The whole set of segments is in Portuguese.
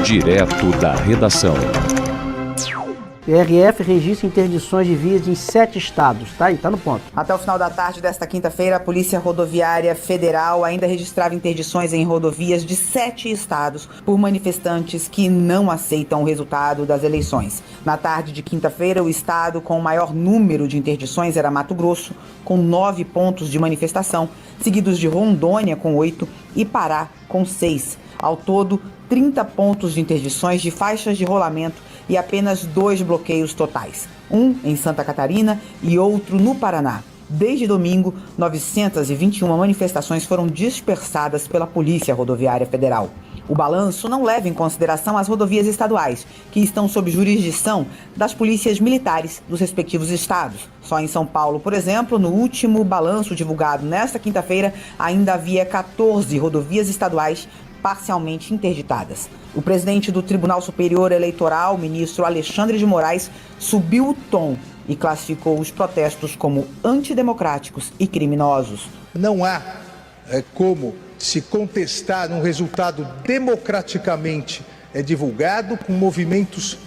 Direto da redação. PRF registra interdições de vias em 7 estados, tá aí, tá no ponto. Até o final da tarde desta quinta-feira, a Polícia Rodoviária Federal ainda registrava interdições em rodovias de 7 estados por manifestantes que não aceitam o resultado das eleições. Na tarde de quinta-feira, o estado com o maior número de interdições era Mato Grosso, com 9 pontos de manifestação, seguidos de Rondônia, com 8, e Pará, com 6. Ao todo, 30 pontos de interdições de faixas de rolamento e apenas 2 bloqueios totais, um em Santa Catarina e outro no Paraná. Desde domingo, 921 manifestações foram dispersadas pela Polícia Rodoviária Federal. O balanço não leva em consideração as rodovias estaduais, que estão sob jurisdição das polícias militares dos respectivos estados. Só em São Paulo, por exemplo, no último balanço divulgado nesta quinta-feira, ainda havia 14 rodovias estaduais parcialmente interditadas. O presidente do Tribunal Superior Eleitoral, ministro Alexandre de Moraes, subiu o tom e classificou os protestos como antidemocráticos e criminosos. Não há como se contestar um resultado democraticamente divulgado com movimentos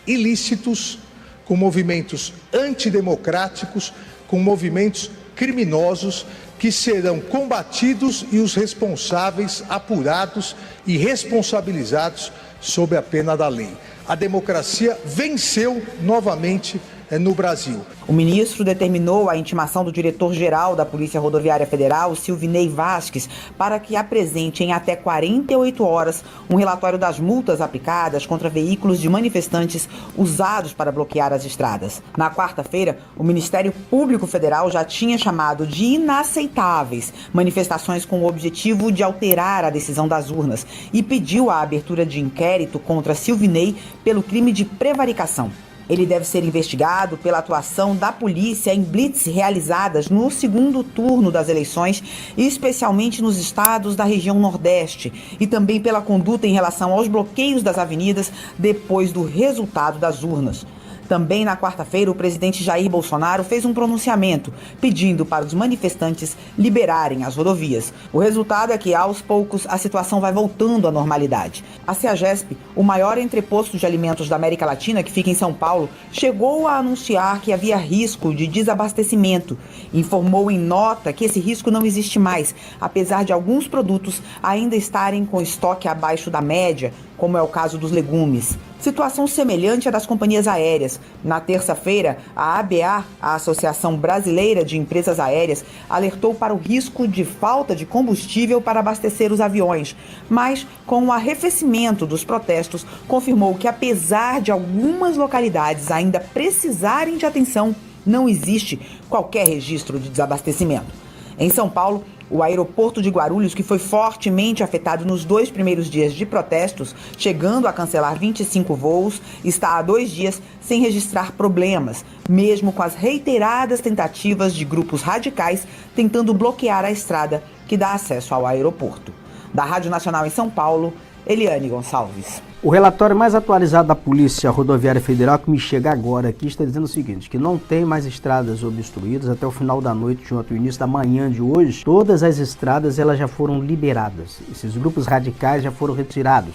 ilícitos, com movimentos antidemocráticos, com movimentos criminosos que serão combatidos e os responsáveis apurados e responsabilizados sob a pena da lei. A democracia venceu novamente no Brasil. O ministro determinou a intimação do diretor-geral da Polícia Rodoviária Federal, Silvinei Vasques, para que apresente em até 48 horas um relatório das multas aplicadas contra veículos de manifestantes usados para bloquear as estradas. Na quarta-feira, o Ministério Público Federal já tinha chamado de inaceitáveis manifestações com o objetivo de alterar a decisão das urnas e pediu a abertura de inquérito contra Silvinei pelo crime de prevaricação. Ele deve ser investigado pela atuação da polícia em blitz realizadas no segundo turno das eleições, especialmente nos estados da região Nordeste, e também pela conduta em relação aos bloqueios das avenidas depois do resultado das urnas. Também na quarta-feira, o presidente Jair Bolsonaro fez um pronunciamento pedindo para os manifestantes liberarem as rodovias. O resultado é que, aos poucos, a situação vai voltando à normalidade. A CEAGESP, o maior entreposto de alimentos da América Latina, que fica em São Paulo, chegou a anunciar que havia risco de desabastecimento. Informou em nota que esse risco não existe mais, apesar de alguns produtos ainda estarem com estoque abaixo da média, como é o caso dos legumes. Situação semelhante à das companhias aéreas. Na terça-feira, a ABA, a Associação Brasileira de Empresas Aéreas, alertou para o risco de falta de combustível para abastecer os aviões, mas, com o arrefecimento dos protestos, confirmou que, apesar de algumas localidades ainda precisarem de atenção, não existe qualquer registro de desabastecimento. Em São Paulo, o aeroporto de Guarulhos, que foi fortemente afetado nos 2 primeiros dias de protestos, chegando a cancelar 25 voos, está há 2 dias sem registrar problemas, mesmo com as reiteradas tentativas de grupos radicais tentando bloquear a estrada que dá acesso ao aeroporto. Da Rádio Nacional em São Paulo, Eliane Gonçalves. O relatório mais atualizado da Polícia Rodoviária Federal, que me chega agora aqui, está dizendo o seguinte, que não tem mais estradas obstruídas até o final da noite de ontem, o início da manhã de hoje. Todas as estradas elas já foram liberadas. Esses grupos radicais já foram retirados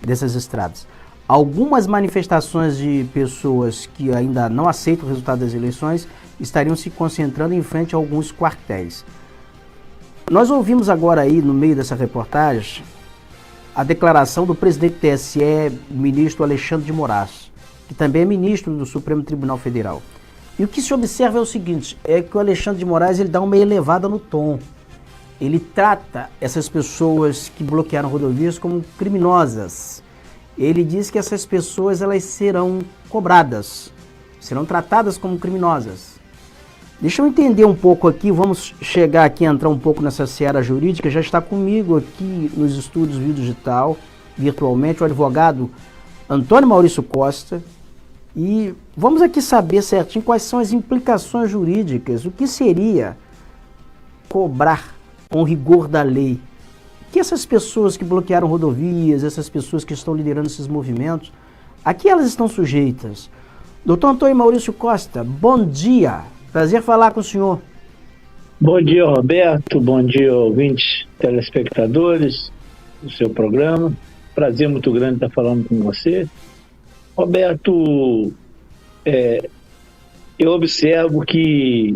dessas estradas. Algumas manifestações de pessoas que ainda não aceitam o resultado das eleições estariam se concentrando em frente a alguns quartéis. Nós ouvimos agora aí, no meio dessa reportagem, a declaração do presidente do TSE, o ministro Alexandre de Moraes, que também é ministro do Supremo Tribunal Federal. E o que se observa é o seguinte, é que o Alexandre de Moraes ele dá uma elevada no tom. Ele trata essas pessoas que bloquearam rodovias como criminosas. Ele diz que essas pessoas elas serão cobradas, serão tratadas como criminosas. Deixa eu entender um pouco aqui, vamos chegar aqui a entrar um pouco nessa seara jurídica. Já está comigo aqui nos estúdios Via Digital, virtualmente, o advogado Antônio Maurício Costa. E vamos aqui saber certinho quais são as implicações jurídicas, o que seria cobrar com rigor da lei. Que essas pessoas que bloquearam rodovias, essas pessoas que estão liderando esses movimentos, a que elas estão sujeitas? Doutor Antônio Maurício Costa, bom dia. Prazer falar com o senhor. Bom dia, Roberto. Bom dia, ouvintes, telespectadores do seu programa. Prazer muito grande estar falando com você. Roberto, eu observo que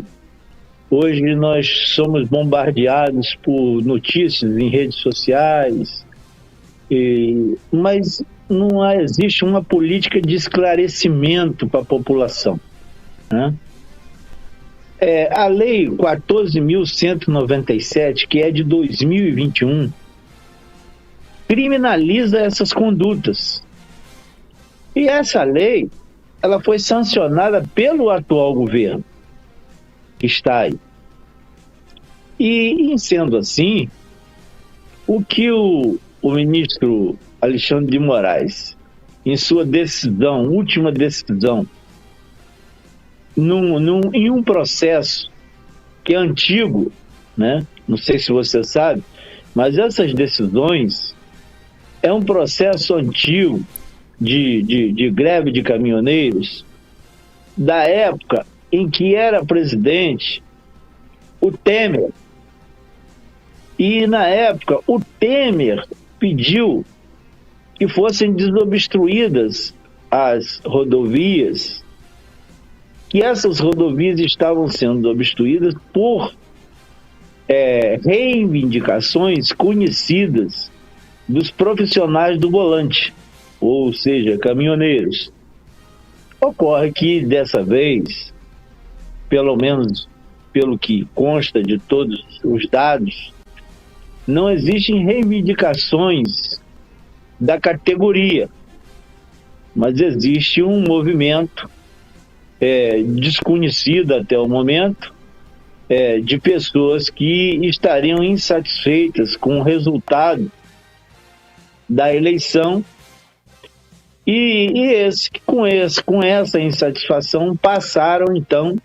hoje nós somos bombardeados por notícias em redes sociais, mas não existe uma política de esclarecimento para a população, né? A Lei 14.197, que é de 2021, criminaliza essas condutas. E essa lei, ela foi sancionada pelo atual governo que está aí. E, em sendo assim, o que o ministro Alexandre de Moraes, em sua decisão, última decisão, em um processo que é antigo, né? Não sei se você sabe, mas essas decisões é um processo antigo de greve de caminhoneiros da época em que era presidente o Temer. E na época o Temer pediu que fossem desobstruídas as rodovias, que essas rodovias estavam sendo obstruídas por reivindicações conhecidas dos profissionais do volante, ou seja, caminhoneiros. Ocorre que dessa vez, pelo menos pelo que consta de todos os dados, não existem reivindicações da categoria, mas existe um movimento desconhecido até o momento, de pessoas que estariam insatisfeitas com o resultado da eleição e com essa insatisfação passaram então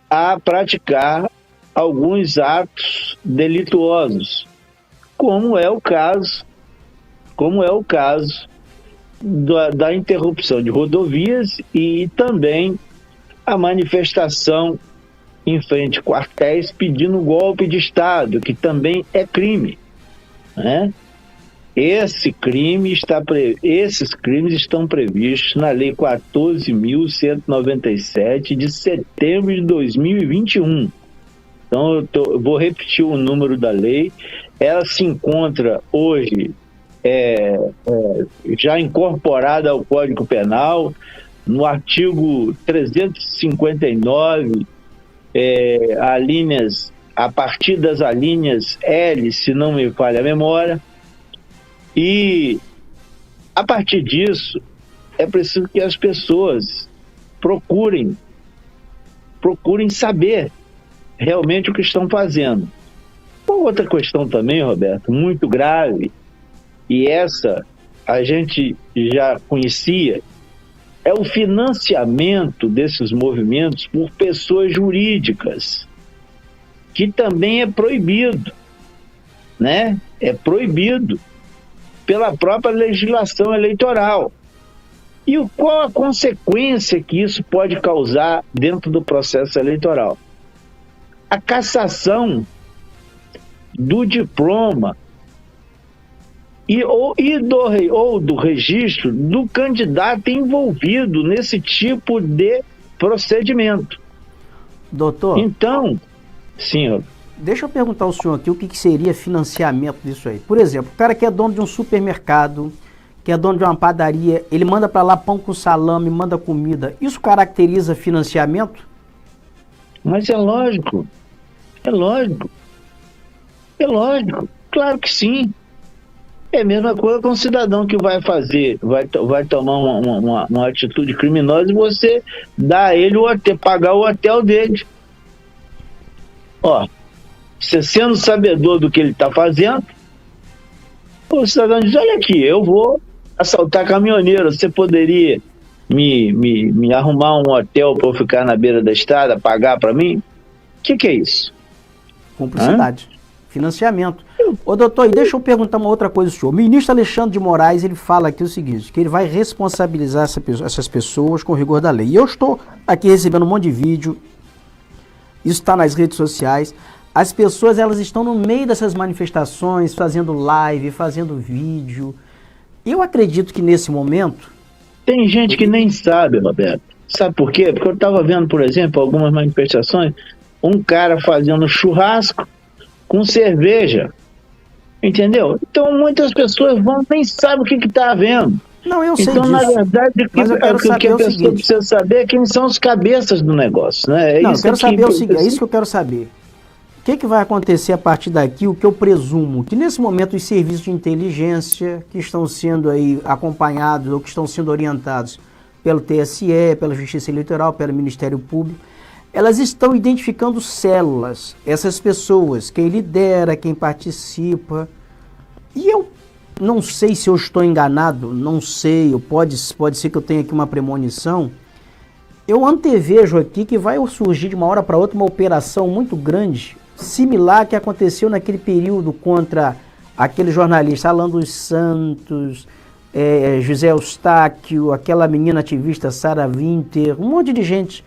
a praticar alguns atos delituosos, como é o caso da interrupção de rodovias e também a manifestação em frente a quartéis pedindo golpe de Estado, que também é crime, né? Esses crimes estão previstos na Lei 14.197 de setembro de 2021. Então, eu vou repetir o número da lei. Ela se encontra hoje já incorporada ao Código Penal, no artigo 359, a partir das alíneas L, se não me falha a memória. E, a partir disso, é preciso que as pessoas procurem saber realmente o que estão fazendo. Uma outra questão também, Roberto, muito grave, e essa a gente já conhecia, é o financiamento desses movimentos por pessoas jurídicas, que também é proibido, né? É proibido pela própria legislação eleitoral. E qual a consequência que isso pode causar dentro do processo eleitoral? A cassação do diploma ou do registro do candidato envolvido nesse tipo de procedimento. Doutor, então, senhor, deixa eu perguntar ao senhor aqui o que seria financiamento disso aí. Por exemplo, o cara que é dono de um supermercado, que é dono de uma padaria, ele manda para lá pão com salame, manda comida. Isso caracteriza financiamento? Mas é lógico, claro que sim. É a mesma coisa com um cidadão que vai tomar uma atitude criminosa e você dá a ele pagar o hotel dele. Ó, você sendo sabedor do que ele está fazendo, o cidadão diz, olha aqui, eu vou assaltar caminhoneiro, você poderia me arrumar um hotel para eu ficar na beira da estrada, pagar para mim? O que é isso? Cumplicidade. Financiamento. Ô doutor, e deixa eu perguntar uma outra coisa ao senhor. O ministro Alexandre de Moraes, ele fala aqui o seguinte, que ele vai responsabilizar essas pessoas com rigor da lei. E eu estou aqui recebendo um monte de vídeo, isso está nas redes sociais. As pessoas, elas estão no meio dessas manifestações, fazendo live, fazendo vídeo. Eu acredito que nesse momento... Tem gente que nem sabe, Roberto. Sabe por quê? Porque eu estava vendo, por exemplo, algumas manifestações, um cara fazendo churrasco com cerveja. Entendeu? Então muitas pessoas nem sabem o que está havendo. Não, eu sei então, disso. Na verdade, mas eu quero o que a pessoa precisa saber é quem são os cabeças do negócio. Né? Eu quero saber o seguinte, é isso que eu quero saber. O que vai acontecer a partir daqui? O que eu presumo? Que nesse momento os serviços de inteligência que estão sendo aí acompanhados ou que estão sendo orientados pelo TSE, pela Justiça Eleitoral, pelo Ministério Público, elas estão identificando células, essas pessoas, quem lidera, quem participa. E eu não sei se eu estou enganado, não sei, pode ser que eu tenha aqui uma premonição. Eu antevejo aqui que vai surgir de uma hora para outra uma operação muito grande, similar que aconteceu naquele período contra aquele jornalista Alan dos Santos, José Eustáquio, aquela menina ativista Sara Winter, um monte de gente.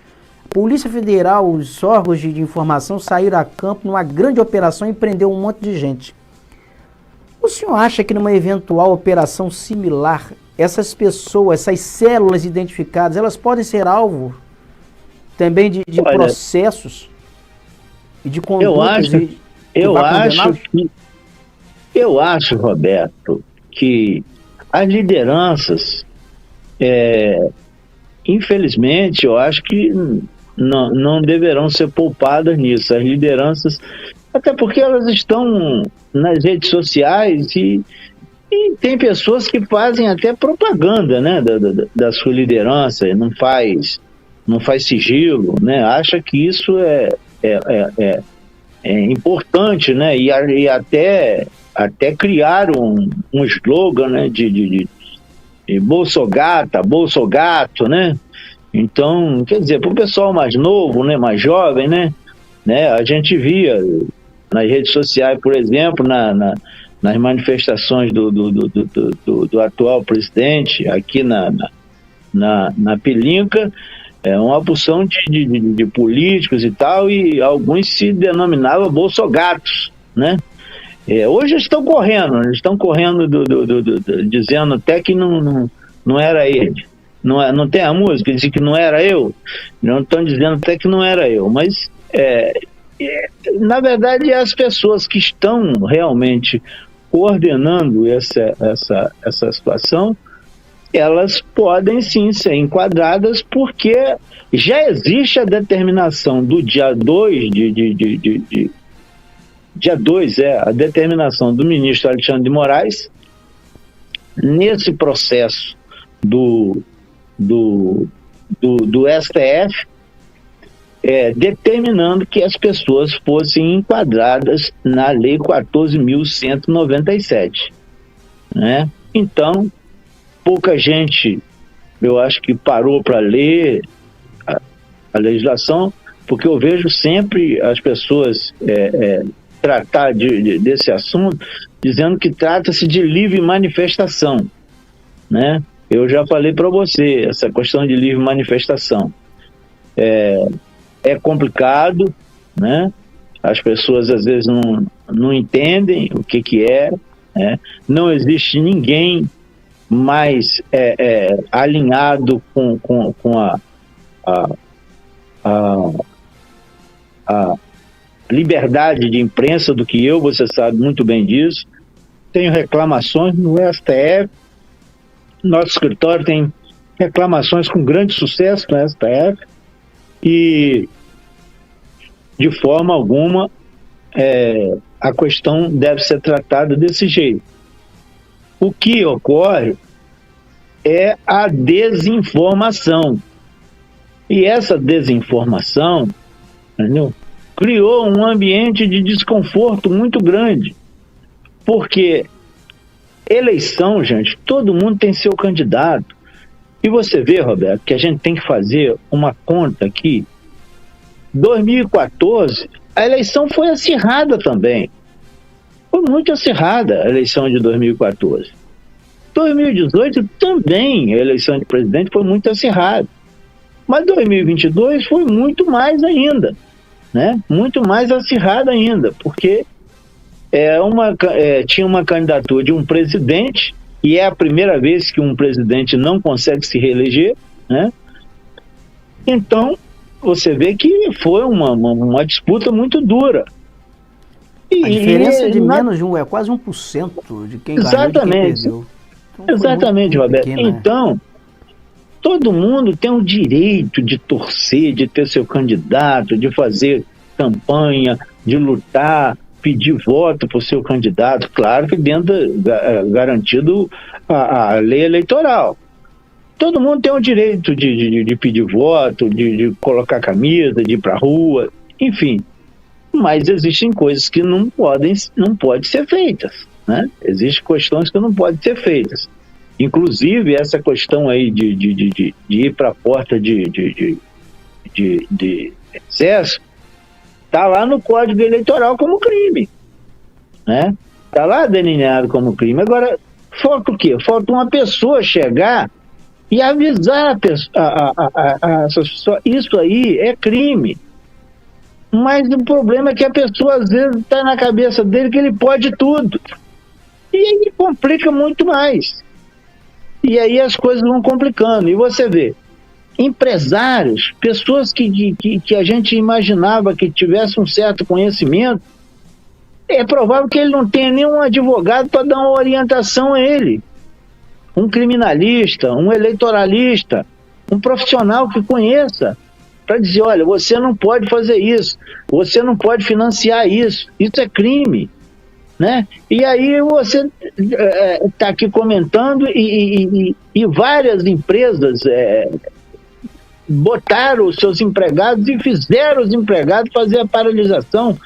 Polícia Federal, os órgãos de informação saíram a campo numa grande operação e prendeu um monte de gente. O senhor acha que numa eventual operação similar, essas pessoas, essas células identificadas, elas podem ser alvo também de processos e de condutas? Eu acho, Roberto, que as lideranças, infelizmente, eu acho que não deverão ser poupadas nisso. As lideranças, até porque elas estão nas redes sociais e tem pessoas que fazem até propaganda, né, da sua liderança, não faz sigilo, né, acha que isso é importante, né, e até criaram um slogan, né, de Bolsogato, né? Então, quer dizer, para o pessoal mais novo, né, mais jovem, né, a gente via nas redes sociais, por exemplo, nas manifestações do atual presidente aqui na Pelinca, uma porção de políticos e tal, e alguns se denominavam bolsogatos, né? Hoje estão correndo dizendo até que não era ele. Não tem a música, diz que não era eu. Não estão dizendo até que não era eu. Mas, na verdade, as pessoas que estão realmente coordenando essa situação, elas podem sim ser enquadradas, porque já existe a determinação do dia 2 Dia 2 a determinação do ministro Alexandre de Moraes, nesse processo do STF, determinando que as pessoas fossem enquadradas na Lei 14.197. Né? Então, pouca gente, eu acho que parou para ler a legislação, porque eu vejo sempre as pessoas tratar desse assunto, dizendo que trata-se de livre manifestação, né? Eu já falei para você, essa questão de livre manifestação é complicado, né? As pessoas às vezes não entendem o que é, né? Não existe ninguém mais alinhado com a liberdade de imprensa do que eu, você sabe muito bem disso. Tenho reclamações no STF, nosso escritório tem reclamações com grande sucesso no STF, e de forma alguma a questão deve ser tratada desse jeito. O que ocorre é a desinformação, e essa desinformação, entendeu? Criou um ambiente de desconforto muito grande, porque eleição, gente, todo mundo tem seu candidato, e você vê, Roberto, que a gente tem que fazer uma conta aqui. 2014, a eleição foi acirrada também, foi muito acirrada a eleição de 2014. 2018 também, a eleição de presidente foi muito acirrada, mas 2022 foi muito mais ainda, né? Muito mais acirrada ainda, porque tinha uma candidatura de um presidente e é a primeira vez que um presidente não consegue se reeleger, né? Então, você vê que foi uma disputa muito dura. A diferença de menos de é quase 1% de quem ganhou e de quem perdeu. Então, exatamente, muito Roberto. Pequeno, então, todo mundo tem o direito de torcer, de ter seu candidato, de fazer campanha, de lutar, pedir voto para o seu candidato, claro que dentro garantido a lei eleitoral. Todo mundo tem o direito de pedir voto, de colocar camisa, de ir para a rua, enfim. Mas existem coisas que não podem ser feitas, né? Existem questões que não podem ser feitas. Inclusive, essa questão aí de ir para a porta de excesso, está lá no Código Eleitoral como crime, né? Está lá delineado como crime. Agora, falta o quê? Falta uma pessoa chegar e avisar essa pessoa, isso aí é crime. Mas o problema é que a pessoa às vezes está na cabeça dele que ele pode tudo. E aí complica muito mais. E aí as coisas vão complicando. E você vê, empresários, pessoas que a gente imaginava que tivesse um certo conhecimento, é provável que ele não tenha nenhum advogado para dar uma orientação a ele. Um criminalista, um eleitoralista, um profissional que conheça, para dizer, olha, você não pode fazer isso, você não pode financiar isso é crime, né? E aí você está aqui comentando e várias empresas botaram os seus empregados e fizeram os empregados fazer a paralisação.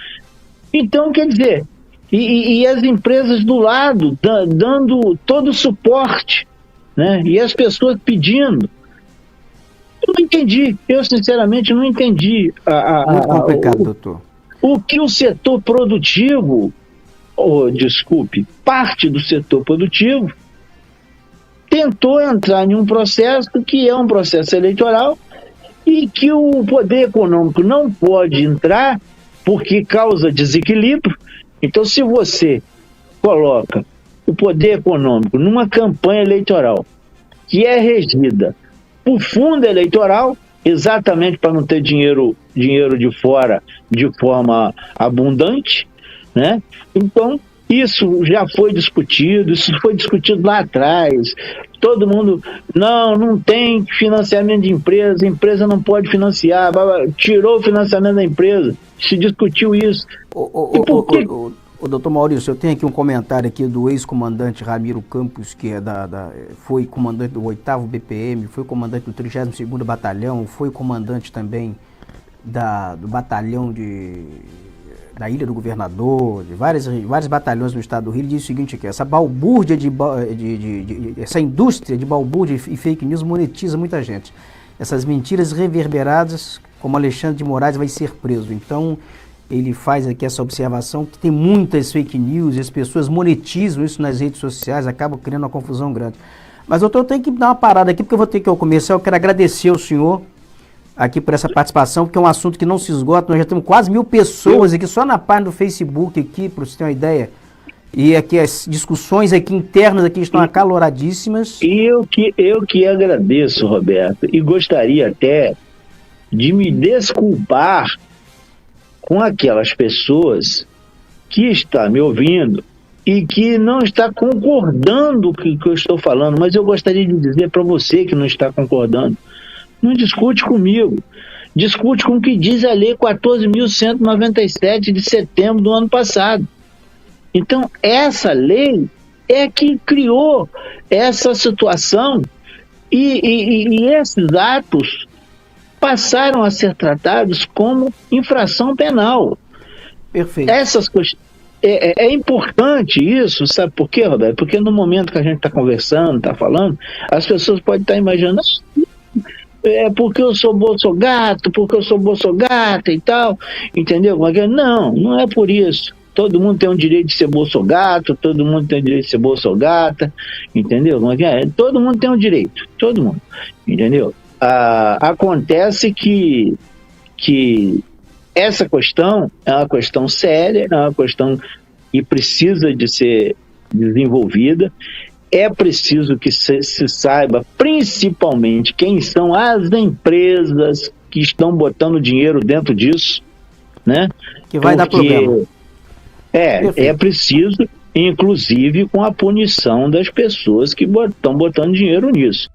Então, quer dizer, e as empresas do lado dando todo o suporte, né? E as pessoas pedindo. Eu não entendi, eu sinceramente não entendi muito complicado, doutor. O que o setor produtivo, parte do setor produtivo tentou entrar em um processo que é um processo eleitoral e que o poder econômico não pode entrar porque causa desequilíbrio. Então, se você coloca o poder econômico numa campanha eleitoral que é regida por fundo eleitoral, exatamente para não ter dinheiro de fora de forma abundante, né? Então, isso já foi discutido, lá atrás. Todo mundo, não tem financiamento de empresa, a empresa não pode financiar, tirou o financiamento da empresa, se discutiu isso. O doutor Maurício, eu tenho aqui um comentário aqui do ex-comandante Ramiro Campos, que foi comandante do 8º BPM, foi comandante do 32º Batalhão, foi comandante também do batalhão da Ilha do Governador, de vários batalhões no estado do Rio. Ele diz o seguinte aqui: essa balbúrdia essa indústria de balbúrdia e fake news monetiza muita gente. Essas mentiras reverberadas, como Alexandre de Moraes vai ser preso. Então, ele faz aqui essa observação que tem muitas fake news e as pessoas monetizam isso nas redes sociais, acabam criando uma confusão grande. Mas, doutor, eu tenho que dar uma parada aqui, porque eu vou ter que começar. Eu quero agradecer ao senhor aqui por essa participação, porque é um assunto que não se esgota. Nós já temos quase 1000 pessoas aqui, só na página do Facebook aqui, para você ter uma ideia. E aqui as discussões aqui internas aqui estão acaloradíssimas. E eu que agradeço, Roberto, e gostaria até de me desculpar com aquelas pessoas que estão me ouvindo e que não está concordando com o que eu estou falando, mas eu gostaria de dizer para você que não está concordando, não discute comigo, discute com o que diz a Lei 14.197 de setembro do ano passado. Então, essa lei é que criou essa situação e esses atos passaram a ser tratados como infração penal. Perfeito. Essas coisas. É importante isso, sabe por quê, Roberto? Porque no momento que a gente está conversando, está falando, as pessoas podem estar imaginando, porque eu sou bolsogato, porque eu sou bolsogata e tal, entendeu? Não, não é por isso. Todo mundo tem o direito de ser bolsogato, todo mundo tem o direito de ser bolsogata, entendeu? Todo mundo tem o direito, todo mundo, entendeu? Acontece que essa questão é uma questão séria, é uma questão que precisa de ser desenvolvida. é preciso que se saiba, principalmente, quem são as empresas que estão botando dinheiro dentro disso, né? Que vai dar problema. É preciso, inclusive, com a punição das pessoas que estão botando dinheiro nisso.